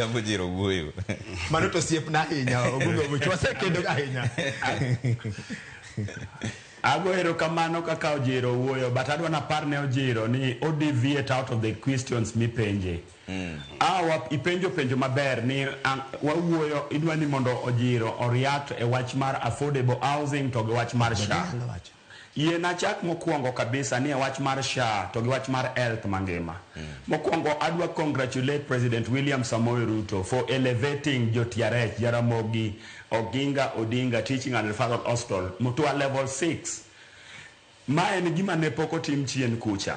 Ojiro wuoyo. Mano to siep na hinya Obungu Owich wasekendo ahinya. Ago erokamano kaka Ojiro wuoyo, but adwa napar ne Ojiro ni deviate out of the questions mipenje. Ipenjo penjo maber ni wawuoyo idwa ni mondo Ojiro react e wach mar affordable housing to gi wach mar SHA. Yie na chak mokwongo kabisa ni e wach mar SHA to gi wach mar health mangima. Mokwongo adwa congratulate President William Samoei Ruto for elevating jotiarech Ramogi Oginga Odinga Teaching and Referral Hospital to a level 6. Ma en gima ne pok otim chien kucha.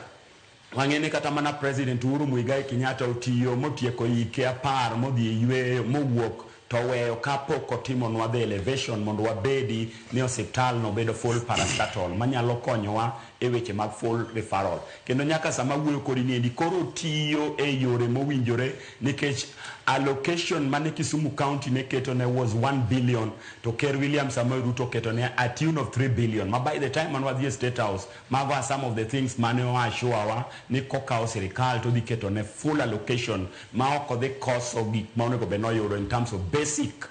Wang'eni kata mana President Uhuru Muigai Kenyatta otiyo motieko hike 10 modhi yweyo mowuok to weyo kapok otimonwa the elevation mondo wabedi ni osiptal no bedo full parastatal manyalo konyowa e weche mag full referral. Kendo nyaka sama wuoyo kodi niendi koro tiyo e yore mowinjore nikech allocation mane Kisumu County ne keto ne was 1 billion to Ker William Samoei Ruto keto ne a tune of 3 billion. Ma by the time man was State House, mago are some of the things mane wa showa ni kokao serikal to di keto ne full allocation ma oko the cost of gik ma onego beno yudo in terms of basic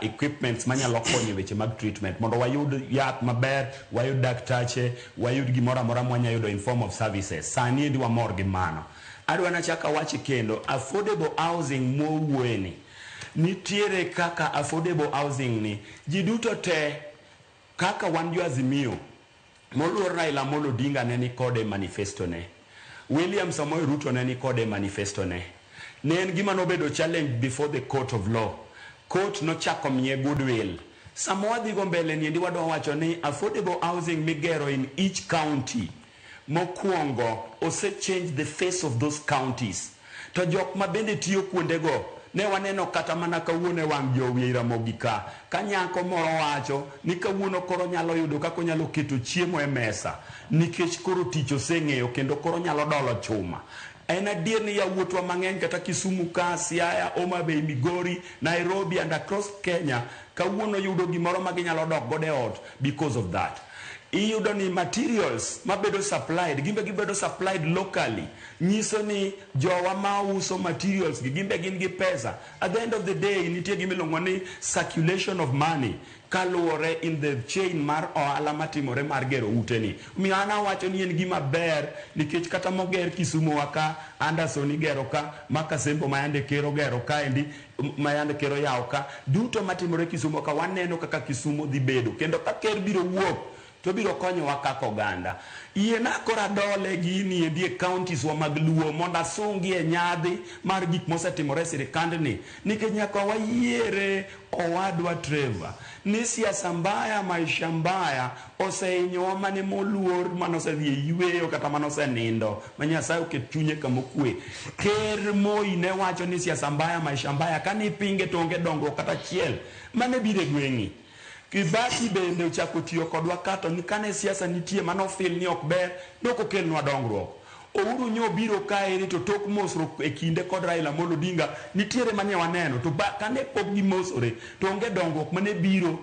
equipments manyalo konyo weche mag treatment mondo wayud yath maber, wayud daktache, wayud gimoro amora mwanya yudo in form of services. Sani ndi wa mor gi mano. Adwa na chaka wachi kendo affordable housing mowuoyeni. Nitiere kaka affordable housing ni ji duto te kaka wan jo Azimio moluor Raila Amolo Odinga ne ni kode manifesto ne. William Samoei Ruto ne ni kode manifesto ne. Ne en gima nobedo challenge before the court of law. Court no chako miye goodwill. Samoa dhigo mbele niendi wadwa wacho ni affordable housing migero in each county mokwongo ose change the face of those counties. To jok ma bende tiyo kuondego ne waneno kata mana kawuono wang' jowi Ramogi ka nyako moro wacho ni kawuono koro nyalo yudo kako nyalo keto chiemo e mesa nikech koro tich oseng'eyo kendo koro nyalo dolo chuma. En adier ni yawuotwa mang'eny kata Kisumu ka, Siaya, Homa Bay, Migori, Nairobi and across Kenya kawuono yudo gimoro ma ginyalo dok godo e ot because of that. Iyudo ni materials mabedo supplied, gimbe gibedo supplied locally. Nyiso ni jowa ma uso materials gimbe gin gi pesa. At the end of the day nitie gimiluongo ni circulation of money kaluore in the chain mar ohala matimore mar gero uteni. Miana wacho ni en gima ber nikech kata moger Kisumu waka Anderson igero ka, Makasembo mayande kero gero ka endi mayande kero yawo ka, duto matimore Kisumu ka waneno kaka Kisumu dhi bedo kendo ka ker biro wuok to biro konyowa kaka oganda. Yiena kora dole gini endi e counties wa mag Luo mondo asungi e nyadhi mar gik mosetimore sirikandni nikech nyaka wayiere owadwa Trevor ni siasa mbaya, maisha mbaya osehinyowa mane moluor manosedhi e yweyo kata manosenindo ma Nyasaye oket chunye kamokwe. Ker Moi ne wacho ni siasa mbaya, maisha mbaya kani pinge to onge dongruok kata achiel mane biro e gweng'i. Kibaki bende uchako tiyo kodwa kato ni kane siasa nitie manofil ni ok ber doko kelnwa dongruok. Ouru nyo biro kaeri to tok mosruok e kinde kod Raila Amolo Odinga nitiere mane waneno to kane pok gi mosore to onge dongruok mane biro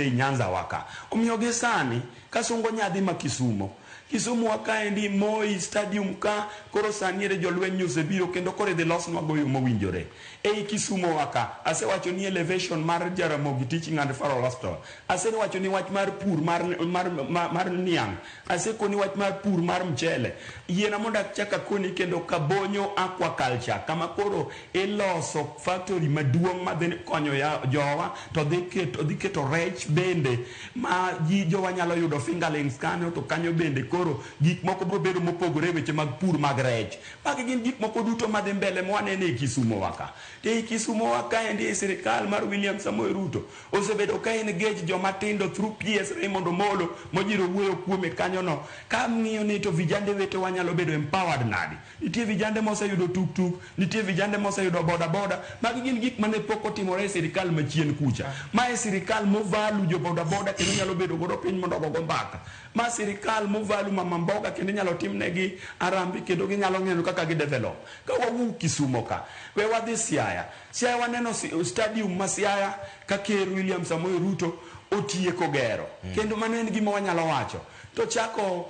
e Nyanza waka. Omiyo gi sani kasungo nyadhi ma Kisumu waka endi Moi Stadium ka koro saniere jolweny osebiro kendo kore the loss magoyo mowinjore. Ei Kisumu waka asewacho ni elevation mar Jaramogi Teaching and Referral Hospital. Asewacho ni wach mar pur mar niang. Asekoni wach mar pur mar mchele. Yiena mondo chaka koni kendo Kabonyo Aquaculture kama koro iloso factory maduong' madhi konyo ya jowa to dhi keto rech bende ma ji jowa nyalo yudo fingerlings kanyo to kanyo bende koro gik moko biro bedo mopogore weche mag pur mag rech. Magi gin gik moko duto madhi mbele mwanene e Kisumu waka. Te Kisumu waka endi e sirikal mar William Samoei Ruto osebedo ka en gauge joma tindo through PS Raymond Omolo Ojiro wuoyo kuome kanyo no. Ka ng'iyo ni to vijande wete wanyalo bedo empowered nadi. Nitie vijande moseyudo tuk, nitie vijande moseyudo boda. Magi gin gik mane pok otimore e sirikal machien kucha. Ma e sirikal movalu jo boda kendo nyalo bedo godo piny mondo gogo mbaka. Ma sirikal movalu mama mboga kendo nyalo timnegi arambi kendo ginyalo ng'eyo kaka gi develop. Ka wawu Kisumu ka we wadhi Siaya waneno stadium ma Siaya ka Ker William Samoei Ruto otieko gero kendo mano en gima wanyalo wacho to chako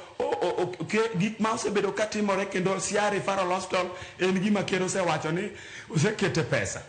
gik ma osebedo katimore kendo Siaya Referral Hospital en gima Ker osewacho ni osekete pesa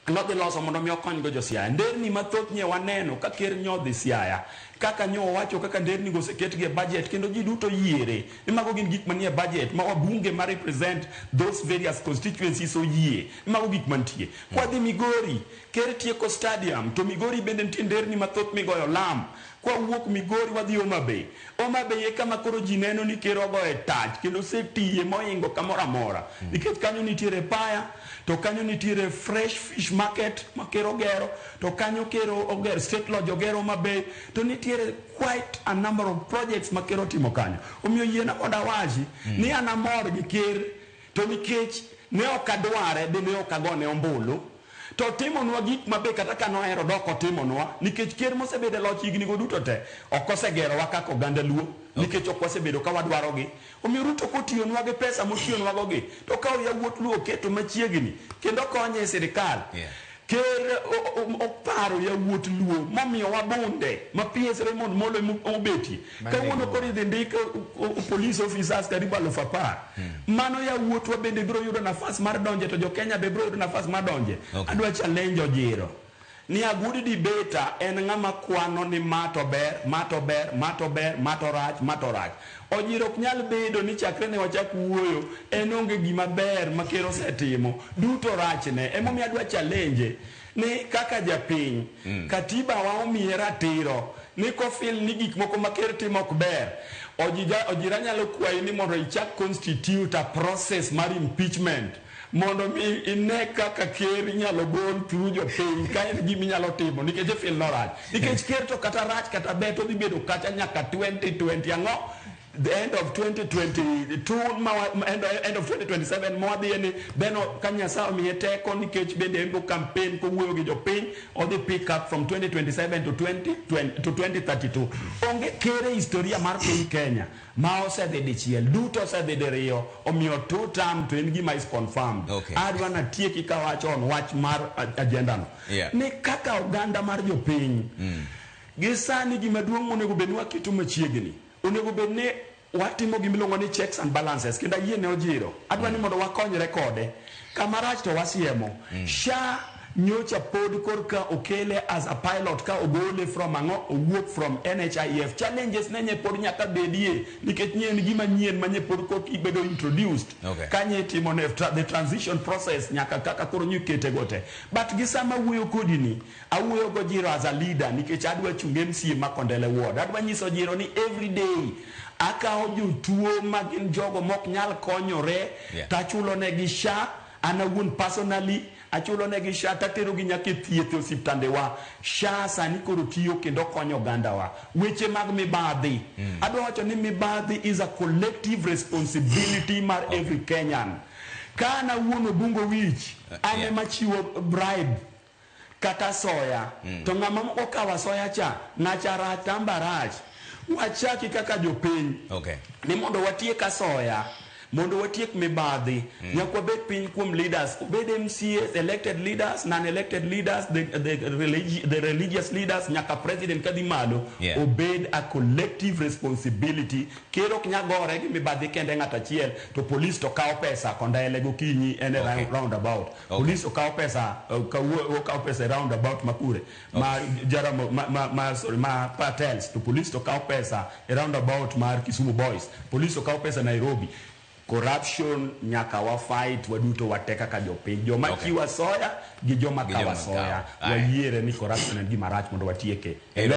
nodhi loso mondo mi okony go josiaya. Nderni mathoth nye waneno ka ker nyodhi Siaya kaka nyo wacho kaka nderni go oseket gi budget kendo ji duto yiere ni mago gin gik manie budget ma wabunge ma represent those various constituencies oyie mago gik mantie. Kwa dhi Migori ker tieko stadium to Migori bende nitie nderni mathoth migoyo lam. Kwa wuok Migori wadhi Homa Bay. Homa Bay e kama koro ji neno ni ker ogoye tach kendo osetiye moingo kamoro amora nikech kanyo nitiere paya to kanyo nitiere fresh fish market ma ker ogero to kanyo ker ogero state lodge ogero Homa Bay to nitiere quite a number of projects ma ker otimo kanyo. Omiyo yiena mondo awachi ni an amor gi ker to nikech ne ok adware be ne ok agone ombulu to timonwa gik mabe kata ka nohero doko timonwa nikech ker mosebedo loch higni go duto te ok osegerowa kaka oganda Luo nikech ok osebedo ka wadwarogi. Omiyo Ruto kotiyonwa gi pesa motiyonwa gogi to kawo yawuot Luo keto machiegni kendo konye e sirikal. Ker oparo yawuot Luo momiyo wabunde ma PS Raymond Molo mobeti kawuono koro idhi ndik police officers karibu 10,000. Mano yawuotwa bende biro yudo nafas mar donje to jo-Kenya be biro yudo nafas mar donje. Adwa challenge Ojiro ni agudi dibeta en ng'ama kwano ni mato ber, mato ber, mato ber, mato rach, mato rach. Ojiro ok nyal bedo ni chakre ne wachak wuoyo en onge gima ber ma ker osetimo duto rachne. Emomiyo adwa challenge ni kaka japiny katiba wa omiye ratiro ni kofil ni gik moko ma ker timo ok ber. Ojira nyalo kwayi ni mondo ichak constitute a process mar impeachment mondo mi ine kaka ker inyalo gol through jopiny ka en gima inyalo timo nikech fil no rach nikech ker to kata rach kata ber to dhi bedo kacha nyaka 2020 ang'o the end of 2022 end of 2027 mwadhi ni beno kanyasa omiye teko nikech bende embo campaign ko wuoyo gi jopiny odhi pick up from 2027 to 2032. Onge kere historia mar piny Kenya ma osedhi dichiel duto osedhi diriyo omiyo 2 term to en gima is confirmed. Adwa na tieki ka wacho on wach mar agenda no ni kaka oganda mar jopiny gisani gima duong' monego bed waketo machiegni onego bed ni watimo gimiluongo ni checks and balances kendo yie ne Ojiro adwa ni mondo wakonyre kode kamarach to wasiemo SHA nyocha pod korka okele as a pilot ka ogole from ang'o owuok from NHIF. Challenges nenye pod nyaka bedie nikech nyien gima nyien manye pod korki bedo introduced kanye timo the transition process nyaka kaka koro nyukete gote but gisama wuoyo kodini awuoyo go Ojiro as a leader nikech adwa chunge MCA makondele ward adwa nyiso Ojiro ni every day akawo jotuo magin jogo mok nyal konyore tachulo negi SHA anawuon personally achulo negi SHA tatero gi nyaka thieth osiptande wa SHA sani koro tiyo kendo konyo oganda wa weche mag mibadhi adwa wacho ni mibadhi is a collective responsibility mar every Kenyan. Kana wuon Obungu Owich ane machiwo bribe kata soya to ng'ama moko kawa soya cha ng'achara tambarach wachaki kaka jopiny ni mondo watiek soya mondo watiek mibadhi nyakwa bet piny kuom leaders obed MCAs elected leaders non-elected leaders the religious leaders nyaka president kadhi malo obed a collective responsibility. Ker ok nyagore gi mibadhi kende ng'ata achiel to police to kawo pesa kondele gokinyi en roundabout police to kawo pesa kawo pesa roundabout makure ma jaramo ma Patels to police to kawo pesa roundabout mar Kisumu Boys police to kawo pesa Nairobi. Corruption nyaka wa fight waduto wateka ka jopiny joma kiwa soya gi joma kawa soya wayiere ni corruption en gima rach mondo watieke.